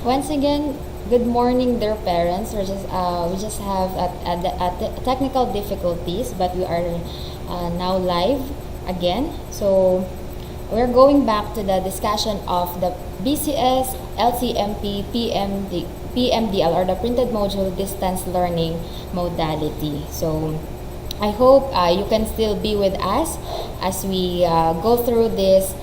Once again, good morning, dear parents. We just have a technical difficulties, but we are now live again. So we're going back to the discussion of the BCS-LCMP PMDL, or the printed module distance learning modality. So I hope you can still be with us as we go through this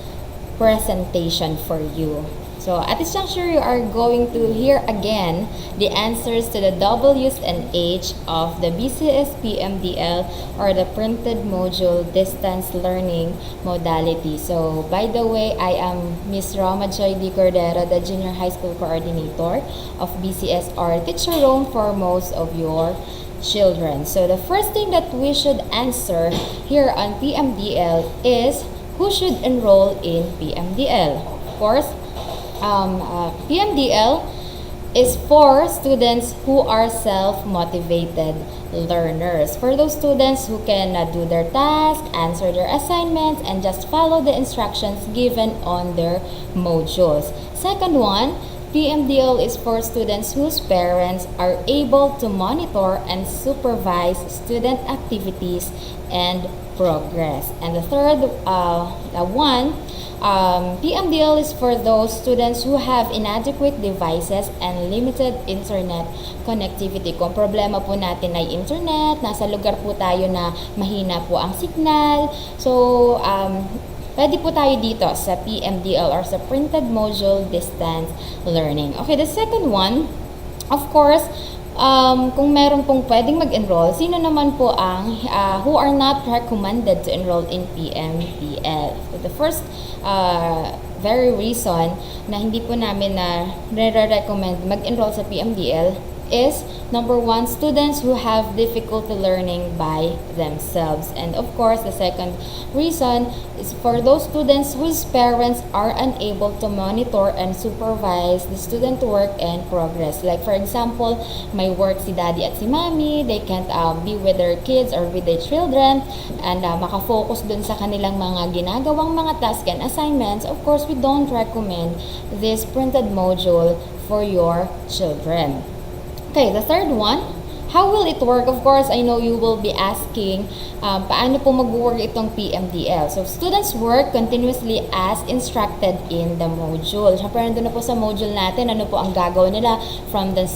presentation for you. So at this juncture, you are going to hear again the answers to the W's and H of the BCS PMDL, or the printed module distance learning modality. So by the way, I am Ms. Roma Joy D. Cordero, the Junior High School Coordinator of BCS, or Teacher Room for most of your children. So the first thing that we should answer here on PMDL is who should enroll in PMDL. Of course, PMDL is for students who are self-motivated learners. For those students who can do their tasks, answer their assignments, and just follow the instructions given on their modules. Second one, PMDL is for students whose parents are able to monitor and supervise student activities and progress. And the third one, PMDL is for those students who have inadequate devices and limited internet connectivity. Kung problema po natin ay internet, nasa lugar po tayo na mahina po ang signal. So, pwede po tayo dito sa PMDL, or sa printed module distance learning. Okay, the second one, of course, kung meron pong pwedeng mag-enroll, sino naman po ang who are not recommended to enroll in PMDL? So the first very reason na hindi po namin na recommend mag-enroll sa PMDL is, number one, students who have difficulty learning by themselves. And of course, the second reason is for those students whose parents are unable to monitor and supervise the student work and progress. Like for example, may work si daddy at si mommy, they can't be with their kids or with their children and makafocus dun sa kanilang mga ginagawang mga tasks and assignments. Of course, we don't recommend this printed module for your children. Okay, the third one, how will it work? Of course, I know you will be asking, paano po mag-work itong PMDL? So, students work continuously as instructed in the module. Siyempre, nandun na po sa module natin, ano po ang gagawin nila from the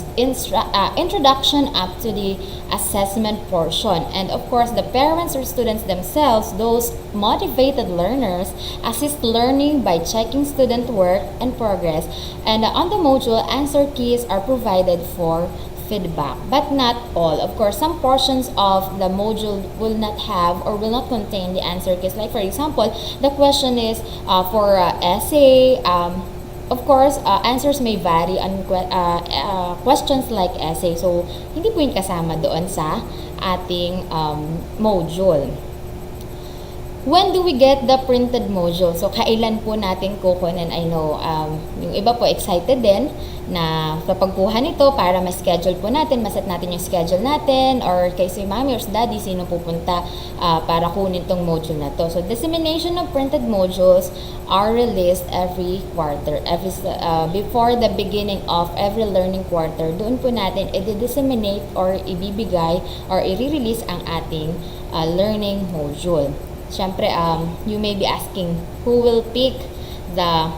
introduction up to the assessment portion. And of course, the parents or students themselves, those motivated learners, assist learning by checking student work and progress. And on the module, answer keys are provided for feedback, but not all. Of course, some portions of the module will not have or will not contain the answer keys. Like for example, the question is for essay. Of course, answers may vary on questions like essay. So, hindi po yun kasama doon sa ating module. When do we get the printed module? So, kailan po natin kukunin? I know, yung iba po excited din na kapagkuha nito para ma-schedule po natin, maset natin yung schedule natin, or kay si mommy or si daddy, sino pupunta para kunin tong module na to. So, dissemination of printed modules are released every quarter. Before the beginning of every learning quarter, doon po natin i-disseminate or ibibigay or i-release ang ating learning module. Siyempre, you may be asking, who will pick the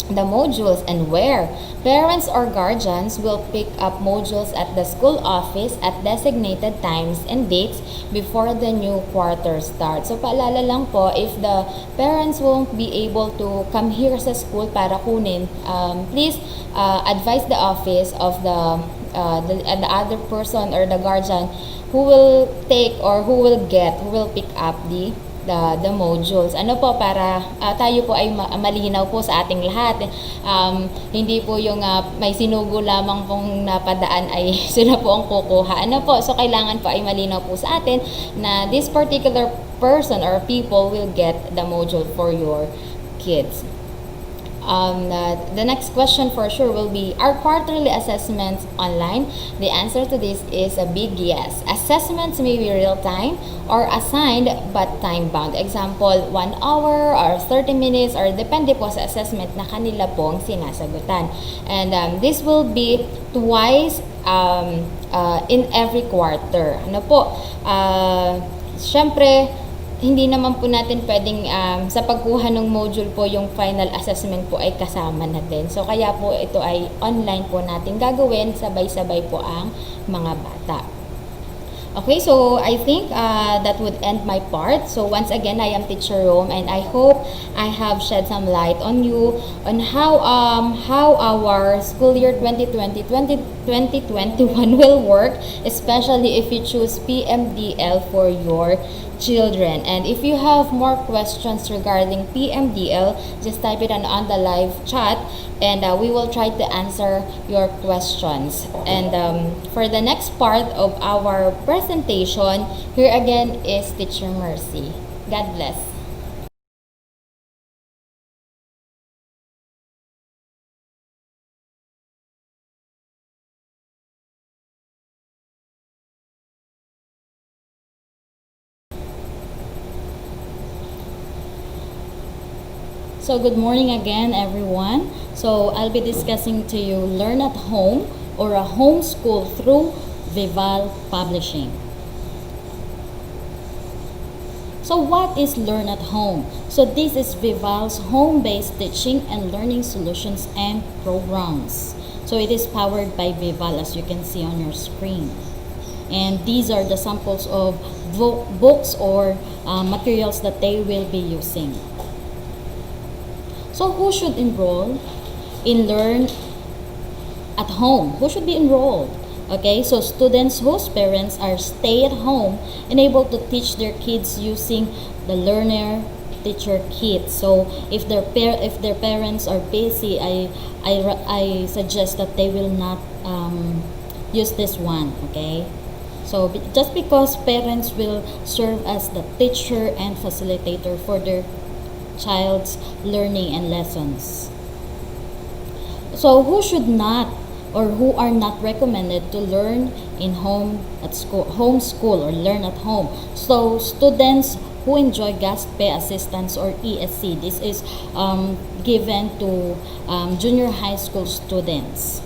modules and where? Parents or guardians will pick up modules at the school office at designated times and dates before the new quarter starts. So, paalala lang po, if the parents won't be able to come here sa school para kunin, please advise the office of the other person or the guardian who will take or who will pick up the modules. Ano po, para tayo po ay malinaw po sa ating lahat. Hindi po yung may sinugo lamang pong napadaan ay sila po ang kukuha. Ano po, so kailangan po ay malinaw po sa atin na this particular person or people will get the module for your kids. The next question for sure will be, are quarterly assessments online? The answer to this is a big yes. Assessments may be real-time or assigned but time-bound. Example, 1 hour or 30 minutes or depende po sa assessment na kanila pong sinasagutan. And this will be twice in every quarter. Ano po? Siyempre, hindi naman po natin pwedeng sa pagkuha ng module po yung final assessment po ay kasama na din. So kaya po ito ay online po natin gagawin, sabay-sabay po ang mga bata. Okay, so I think that would end my part. So once again, I am Teacher Rome, and I hope I have shed some light on you on how our school year 2020-2021 will work, especially if you choose PMDL for your children. And if you have more questions regarding PMDL, just type it on the live chat, and we will try to answer your questions. And for the next part of our presentation, here again is Teacher Mercy. God bless. So good morning again, everyone. So I'll be discussing to you Learn at Home or a homeschool through Vibal Publishing. So what is Learn at Home? So this is Vival's home-based teaching and learning solutions and programs. So it is powered by Vival, as you can see on your screen. And these are the samples of books or materials that they will be using. So who should enroll in Learn at Home? Who should be enrolled? Okay, so students whose parents are stay at home and able to teach their kids using the Learner Teacher Kit. So if their parents are busy, I suggest that they will not use this one. Okay, so just because parents will serve as the teacher and facilitator for their child's learning and lessons. So who should not or who are not recommended to learn in homeschool or learn at home? So students who enjoy GASTPE assistance or ESC. This is given to junior high school students.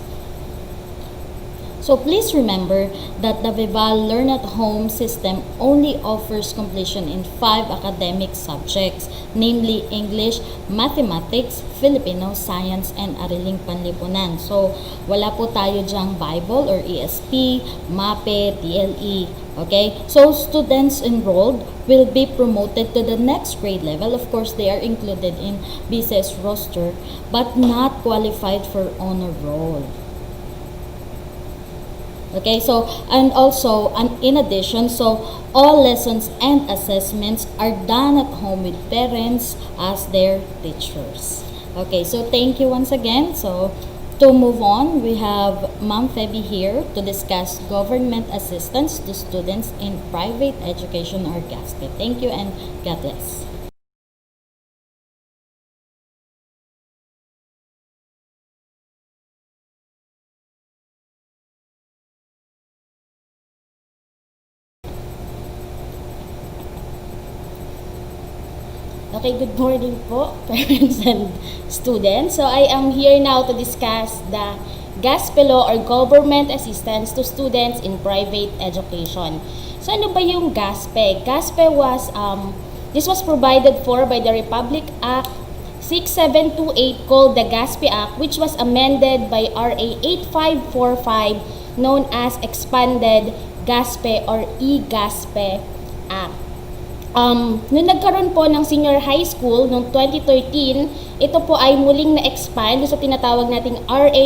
So please remember that the Vibal Learn at Home system only offers completion in 5 academic subjects, namely English, Mathematics, Filipino, Science, and Ariling Panlipunan. So wala po tayo dyang Bible or ESP, MAPE, TLE. Okay? So students enrolled will be promoted to the next grade level. Of course, they are included in BCS roster but not qualified for honor roll. Okay, so and also in addition, so all lessons and assessments are done at home with parents as their teachers. Okay, so thank you once again. So to move on, we have Ma'am Feby here to discuss government assistance to students in private education or GASTPE. Thank you and God bless. Okay, good morning po, parents and students. So I am here now to discuss the GASTPE law or government assistance to students in private education. So ano ba yung GASTPE? GASTPE was, this was provided for by the Republic Act 6728 called the GASTPE Act, which was amended by RA 8545 known as Expanded GASTPE or E-GASTPE Act. Nung nagkaroon po ng senior high school noong 2013, ito po ay muling na-expand sa tinatawag nating RA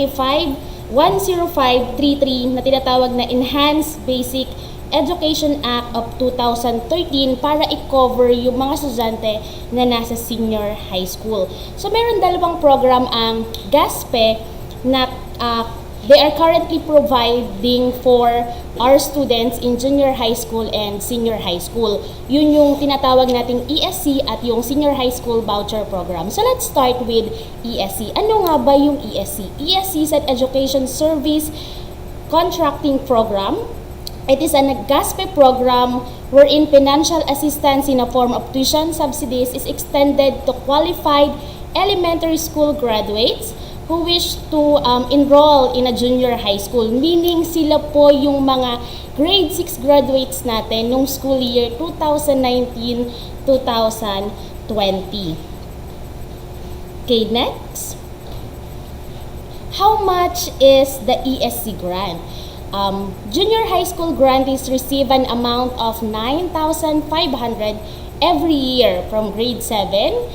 10533 na tinatawag na Enhanced Basic Education Act of 2013 para i-cover yung mga estudyante na nasa senior high school. So meron dalawang program ang GASTPE na they are currently providing for our students in junior high school and senior high school. Yun yung tinatawag nating ESC at yung senior high school voucher program. So let's start with ESC. Ano nga ba yung ESC? ESC is an Education Service Contracting Program. It is a GASTPE program wherein financial assistance in a form of tuition subsidies is extended to qualified elementary school graduates who wish to enroll in a junior high school. Meaning sila po yung mga grade 6 graduates natin nung school year 2019-2020. Okay, next. How much is the ESC grant? Junior high school grantees receive an amount of 9,500 every year from grade 7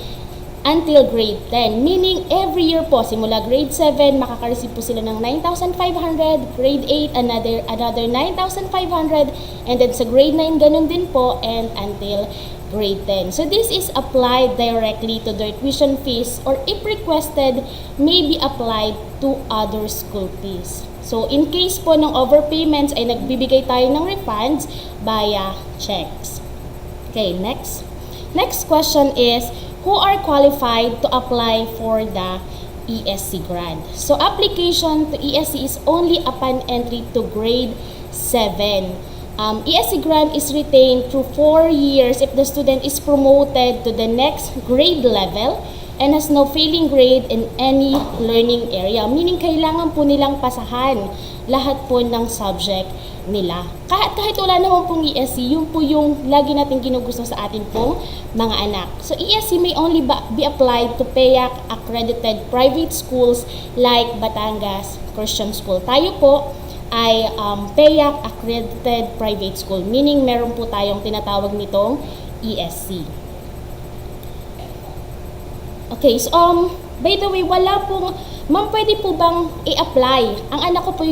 until grade 10. Meaning, every year po, simula grade 7, makaka-receive po sila ng 9,500, grade 8, another 9,500, and then sa grade 9, ganun din po, and until grade 10. So, this is applied directly to their tuition fees, or if requested, may be applied to other school fees. So, in case po ng overpayments, ay nagbibigay tayo ng refunds via checks. Okay, next. Next question is, who are qualified to apply for the ESC grant? So, application to ESC is only upon entry to grade 7. ESC grant is retained through 4 years if the student is promoted to the next grade level and has no failing grade in any learning area. Meaning, kailangan po nilang pasahan lahat po ng subject nila. Kahit wala naman pong ESC, yun po yung lagi natin ginugusto sa atin pong mga anak. So, ESC may only be applied to PAYAC accredited private schools like Batangas Christian School. Tayo po ay PAYAC accredited private school, meaning meron po tayong tinatawag nitong ESC. Okay, so by the way, wala pong, ma'am, pwede po bang i-apply? Ang anak ko po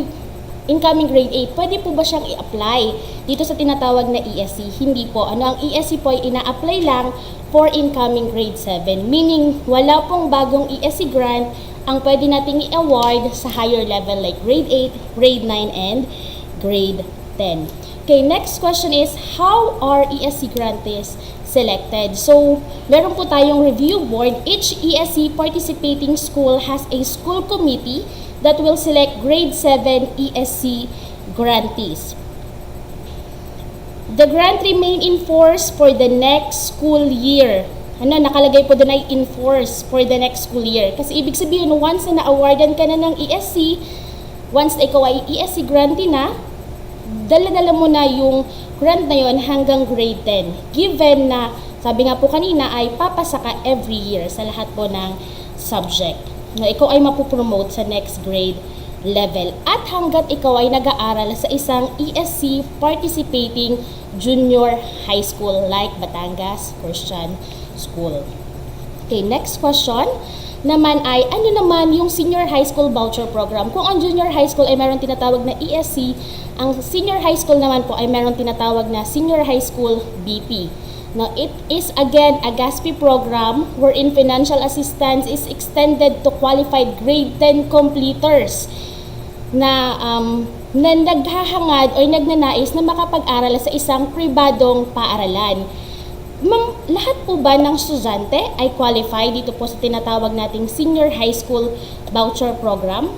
incoming grade 8, pwede po ba siyang i-apply dito sa tinatawag na ESC? Hindi po. Ang ESC po ay ina-apply lang for incoming grade 7. Meaning, wala pong bagong ESC grant ang pwede nating i-award sa higher level like grade 8, grade 9, and grade 10. Okay, next question is, how are ESC grantees selected? So, meron po tayong review board. Each ESC participating school has a school committee that will select grade 7 ESC grantees. The grant remain in force for the next school year. Nakalagay po doon ay in force for the next school year. Kasi ibig sabihin, once na na-awardan ka na ng ESC, once na ikaw ay ESC grantee na, dala-dala mo na yung grant na yon hanggang grade 10. Given na, sabi nga po kanina, ay papasa ka every year sa lahat po ng subject na ikaw ay mapupromote sa next grade level. At hanggat ikaw ay nag-aaral sa isang ESC participating junior high school like Batangas Christian School. Okay, next question naman ay, ano naman yung senior high school voucher program? Kung ang junior high school ay meron tinatawag na ESC, ang senior high school naman po ay meron tinatawag na senior high school VP. Now, it is again a GASTPE program wherein financial assistance is extended to qualified grade 10 completers na naghahangad o nagnanais na makapag-aral sa isang pribadong paaralan. Ma'am, lahat po ba ng estudyante ay qualified dito po sa tinatawag nating senior high school voucher program?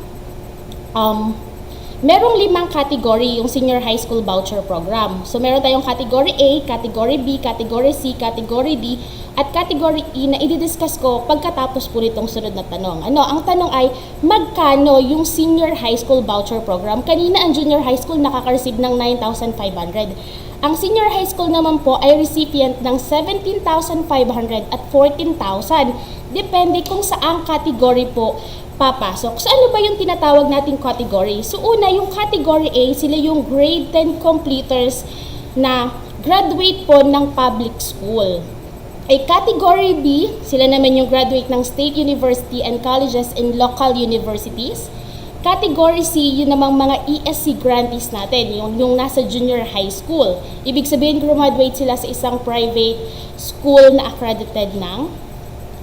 Merong 5 category yung senior high school voucher program. So, meron tayong category A, category B, category C, category D, at category E na i-discuss ko pagkatapos po nitong sunod na tanong. Ang tanong ay, magkano yung senior high school voucher program? Kanina ang junior high school nakaka-receive ng 9,500. Ang senior high school naman po ay recipient ng 17,500 at 14,000. Depende kung saang category po papasok. So, ano ba yung tinatawag nating category? So, una, yung category A, sila yung grade 10 completers na graduate po ng public school. Ay category B, sila naman yung graduate ng state university and colleges and local universities. Category C, yun namang mga ESC grantees natin, yung nasa junior high school. Ibig sabihin, graduate sila sa isang private school na accredited ng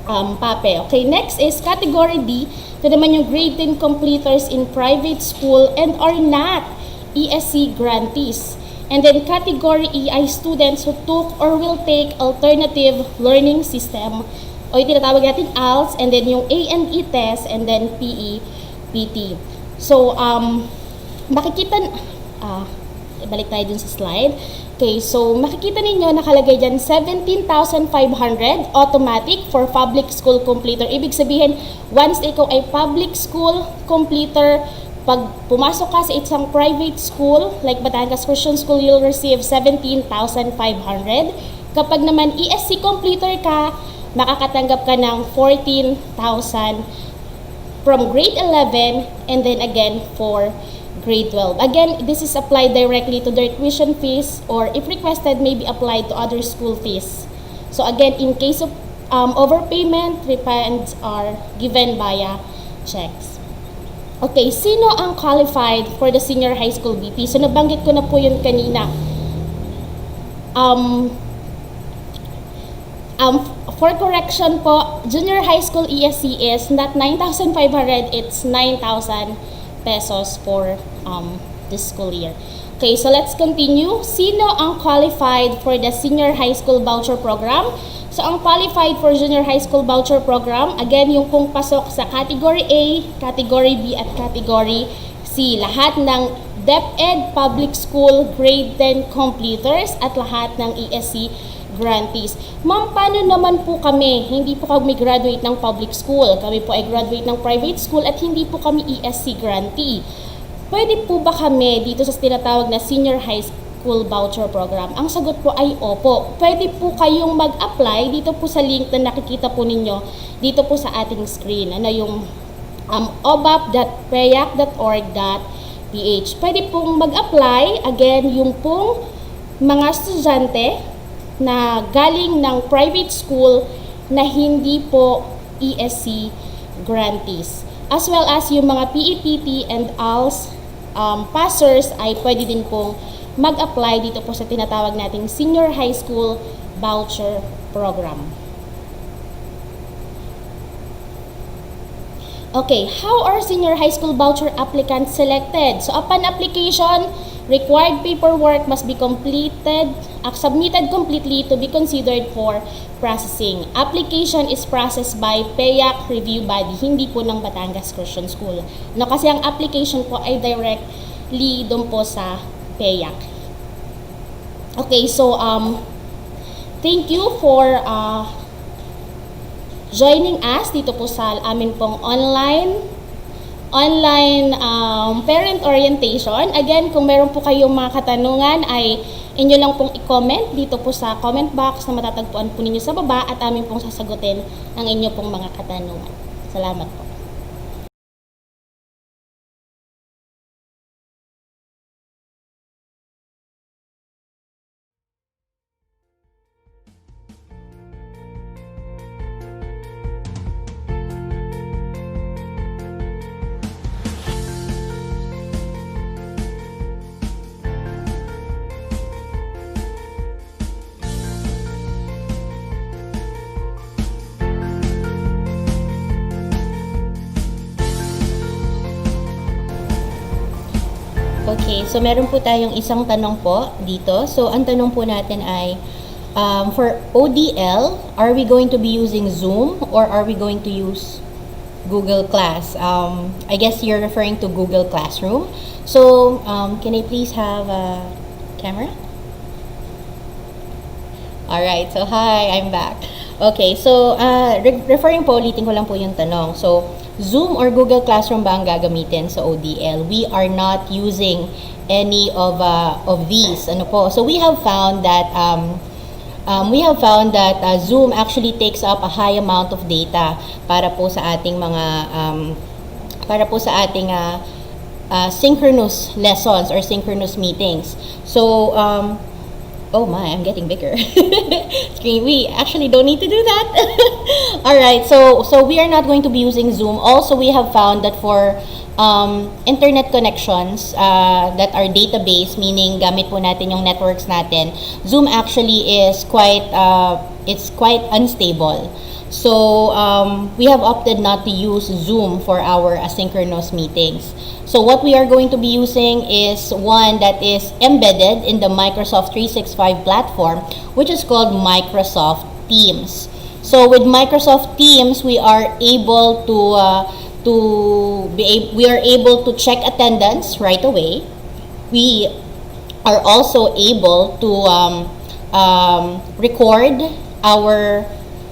PAPE. Okay, next is category D. Ito naman yung grade 10 completers in private school and are not ESC Grantees. And then category E ay students who took or will take alternative learning system o yung tinatawag natin ALS, and then yung A&E test, and then PE, PT. So, makikita, balik tayo dun sa slide. Okay, so makikita ninyo nakalagay dyan 17,500 automatic for public school completer. Ibig sabihin, once ikaw ay public school completer, pag pumasok ka sa isang private school, like Batangas Christian School, you'll receive 17,500. Kapag naman ESC completer ka, makakatanggap ka ng 14,000 from grade 11 and then again for grade 12. Again, this is applied directly to their tuition fees, or if requested, may be applied to other school fees. So again, in case of overpayment, refunds are given via checks. Okay, sino ang qualified for the senior high school BP? So nabanggit ko na po yun kanina. For correction po, junior high school ESC is not 9,500, it's 9,000 pesos for this school year. Okay, so let's continue. Sino ang qualified for the senior high school voucher program? So ang qualified for junior high school voucher program, again, yung pong pasok sa category A, category B, at category C. Lahat ng DepEd public school grade 10 completers at lahat ng ESC grantees. Ma'am, paano naman po kami? Hindi po kami graduate ng public school. Kami po ay graduate ng private school at hindi po kami ESC grantee. Pwede po ba kami dito sa tinatawag na senior high school voucher program? Ang sagot po ay opo. Pwede po kayong mag-apply dito po sa link na nakikita po ninyo dito po sa ating screen. Ano yung obap.peyac.org.ph. Pwede pong mag-apply. Again, yung pong mga estudyante na galing ng private school na hindi po ESC grantees. As well as yung mga PEPT and ALS passers ay pwede din pong mag-apply dito po sa tinatawag nating senior high school voucher program. Okay, how are senior high school voucher applicants selected? So upon application, required paperwork must be submitted completely to be considered for processing. Application is processed by PEYAC review body, hindi po ng Batangas Christian School. No, kasi ang application po ay directly doon po sa PEYAC. Okay, so thank you for joining us dito po sa amin pong online parent orientation. Again, kung meron po kayong mga katanungan ay inyo lang pong i-comment dito po sa comment box na matatagpuan po ninyo sa baba at amin pong sasagutin ang inyo pong mga katanungan. Salamat po. Okay, so meron po tayong isang tanong po dito. So, ang tanong po natin ay, for ODL, are we going to be using Zoom or are we going to use Google Class? I guess you're referring to Google Classroom. So, can I please have a camera? Alright, so hi, I'm back. Okay, so referring po, ulitin ko lang po yung tanong. So, Zoom or Google Classroom ba ang gagamitin sa ODL? We are not using any of these. Ano po? So we have found that Zoom actually takes up a high amount of data para po sa ating mga synchronous lessons or synchronous meetings. So oh my, I'm getting bigger. We actually don't need to do that. Alright, so we are not going to be using Zoom. Also, we have found that for internet connections that are database, meaning gamit po natin yung networks natin, Zoom actually is quite unstable. So we have opted not to use Zoom for our asynchronous meetings. So what we are going to be using is one that is embedded in the Microsoft 365 platform, which is called Microsoft Teams. So with Microsoft Teams, we are able to check attendance right away. We are also able to record our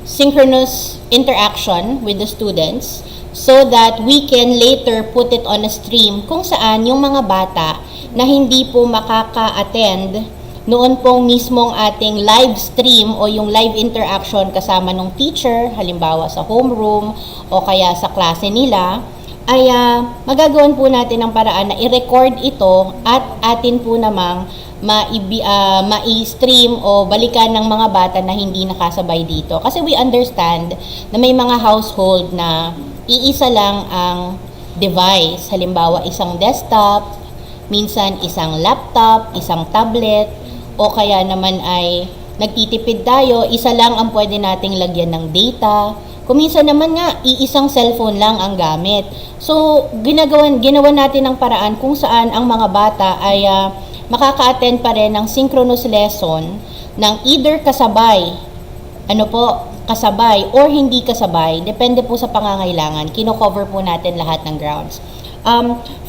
synchronous interaction with the students so that we can later put it on a stream kung saan yung mga bata na hindi po makaka-attend noon pong mismong ating live stream o yung live interaction kasama ng teacher, halimbawa sa homeroom o kaya sa klase nila, ay magagawan po natin ng paraan na i-record ito at atin po namang ma-stream o balikan ng mga bata na hindi nakasabay dito. Kasi we understand na may mga household na iisa lang ang device. Halimbawa, isang desktop, minsan isang laptop, isang tablet, o kaya naman ay nagtitipid tayo, isa lang ang pwede nating lagyan ng data. Kuminsan naman nga, iisang cellphone lang ang gamit. So, ginawa natin ng paraan kung saan ang mga bata ay makaka-attend pa rin ng synchronous lesson ng either kasabay, kasabay or hindi kasabay, depende po sa pangangailangan. Kino-cover po natin lahat ng grounds.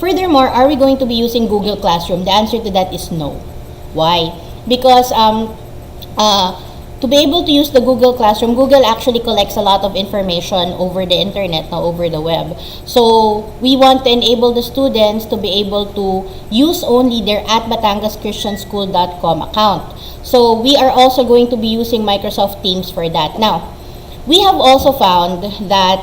Furthermore, are we going to be using Google Classroom? The answer to that is no. Why? Because to be able to use the Google Classroom, Google actually collects a lot of information over the internet, over the web. So, we want to enable the students to be able to use only their @batangaschristianschool.com account. So, we are also going to be using Microsoft Teams for that. Now, we have also found that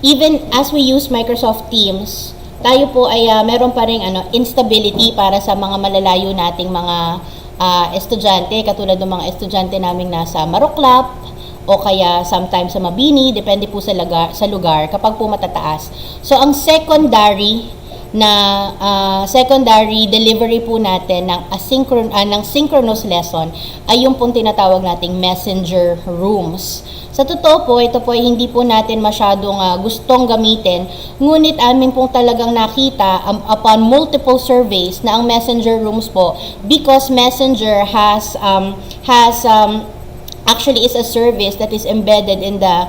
even as we use Microsoft Teams, tayo po ay meron pa ring instability para sa mga malalayo nating mga estudyante, katulad ng mga estudyante naming nasa Maroklap o kaya sometimes sa Mabini, depende po sa lugar kapag po matataas. So ang secondary delivery po natin ng synchronous lesson ay yung pong tinatawag nating messenger rooms. Sa totoo po, ito po ay hindi po natin masyadong gustong gamitin, ngunit amin pong talagang nakita upon multiple surveys na ang messenger rooms po, because messenger actually is a service that is embedded in the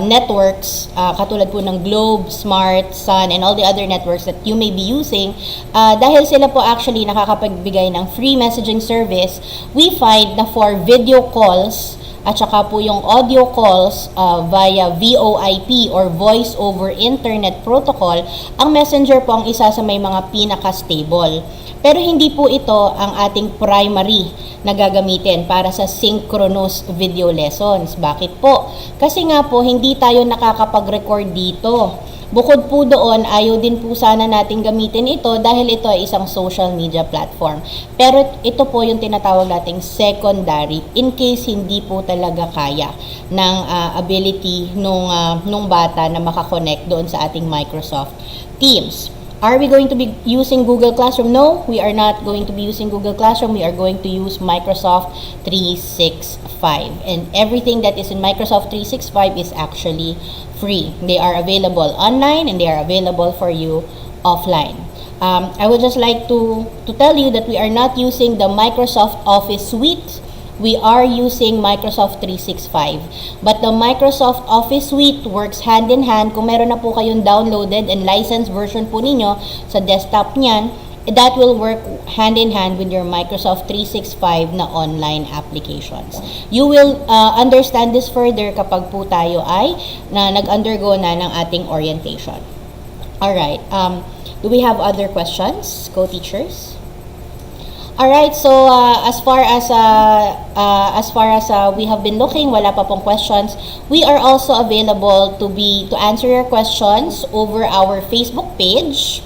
networks, katulad po ng Globe, Smart, Sun, and all the other networks that you may be using. Dahil sila po actually nakakapagbigay ng free messaging service, we find na for video calls, at saka po yung audio calls via VoIP or Voice over Internet Protocol, ang Messenger po ang isa sa may mga pinaka-stable. Pero hindi po ito ang ating primary na gagamitin para sa synchronous video lessons. Bakit po? Kasi nga po, hindi tayo nakakapag-record dito. Bukod po doon, ayaw din po sana natin gamitin ito dahil ito ay isang social media platform. Pero ito po yung tinatawag nating secondary in case hindi po talaga kaya ng ability nung bata na makakonect doon sa ating Microsoft Teams. Are we going to be using Google Classroom? No, we are not going to be using Google Classroom. We are going to use Microsoft 365. And everything that is in Microsoft 365 is actually free. They are available online and they are available for you offline. I would just like to tell you that we are not using the Microsoft Office Suite. We are using Microsoft 365. But the Microsoft Office Suite works hand in hand. Kung meron na po kayong downloaded and licensed version po ninyo sa desktop niyan, that will work hand in hand with your Microsoft 365 na online applications. You will understand this further kapag po tayo ay nag-undergo na ng ating orientation. Alright, do we have other questions, co-teachers? Alright, so as far as we have been looking, wala pa pong questions. We are also available to answer your questions over our Facebook page.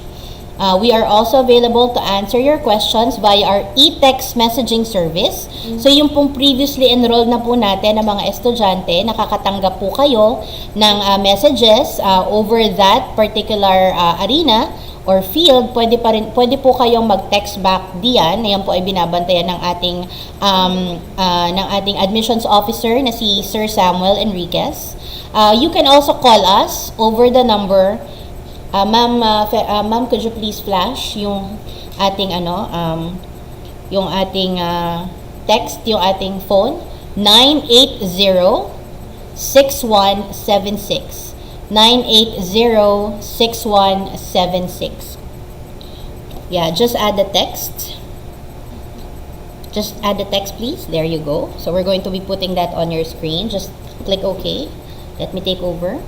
We are also available to answer your questions via our e-text messaging service. So yung pong previously enrolled na po natin na mga estudyante, nakakatanggap po kayo ng messages over that particular arena or field, pwede po kayong mag-text back diyan. Ayan po ay binabantayan ng ating admissions officer na si Sir Samuel Enriquez. You can also call us over the number. Ma'am, could you please flash yung ating text, yung ating phone? 980-6176. 980-6176. Yeah, just add the text. Just add the text, please. There you go. So we're going to be putting that on your screen. Just click OK. Let me take over.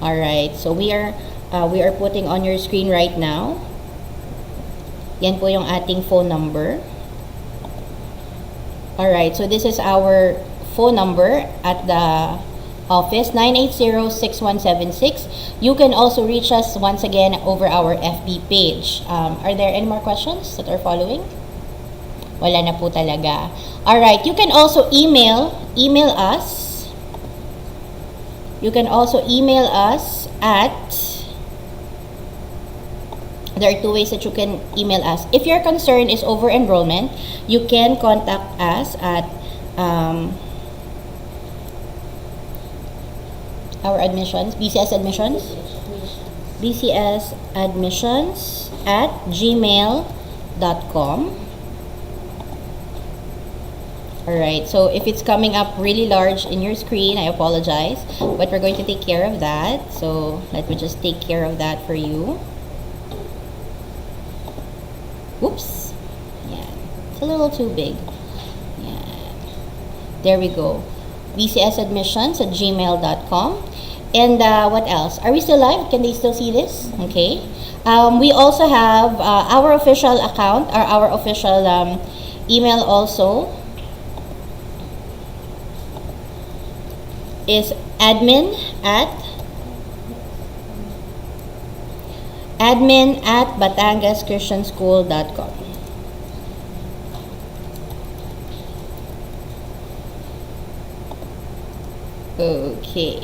Alright, so we are putting on your screen right now. Yan po yung ating phone number. Alright, so this is our phone number at the office, 980-6176. You can also reach us once again over our FB page. Are there any more questions that are following? Wala na po talaga. Alright, you can also email us. You can also email us at, there are two ways that you can email us. If your concern is over enrollment, you can contact us at our admissions, BCS admissions at gmail.com. Alright, so if it's coming up really large in your screen, I apologize, but we're going to take care of that. So let me just take care of that for you. Whoops. Yeah, it's a little too big. Yeah. There we go. BCS admissions at gmail.com. And what else? Are we still live? Can they still see this? Okay. We also have our official account, or our official email also is admin at batangaschristianschool.com. Okay.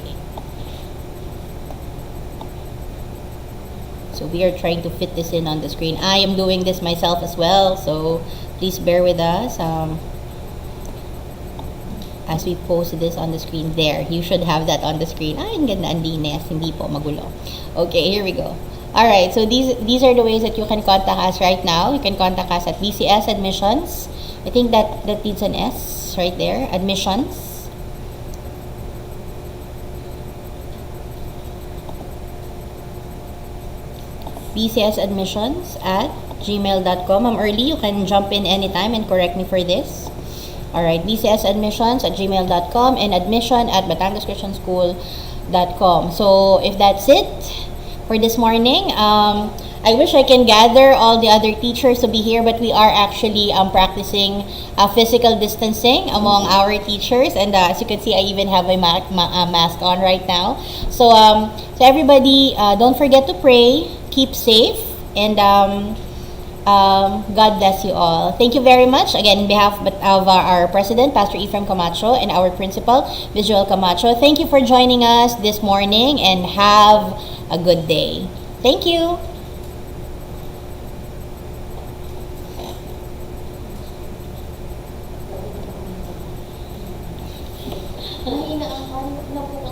So we are trying to fit this in on the screen. I am doing this myself as well, so please bear with us as we post this on the screen. There, you should have that on the screen. Ay, ang ganda, ang linis, hindi po magulo. Okay, here we go. Alright, so these are the ways that you can contact us right now. You can contact us at BCS Admissions. I think that needs an S right there. Admissions. BCS Admissions at gmail.com. I'm early. You can jump in anytime and correct me for this. Alright, BCS Admissions at gmail.com and admission at batangaschristianschool.com. So if that's it for this morning, I wish I can gather all the other teachers to be here, but we are actually practicing physical distancing among our teachers, and as you can see, I even have a mask on right now. So so everybody, don't forget to pray, keep safe, and God bless you all. Thank you very much. Again, on behalf of our President, Pastor Ephraim Camacho, and our Principal, Visual Camacho, thank you for joining us this morning, and have a good day. Thank you. Ay, inaangkan na po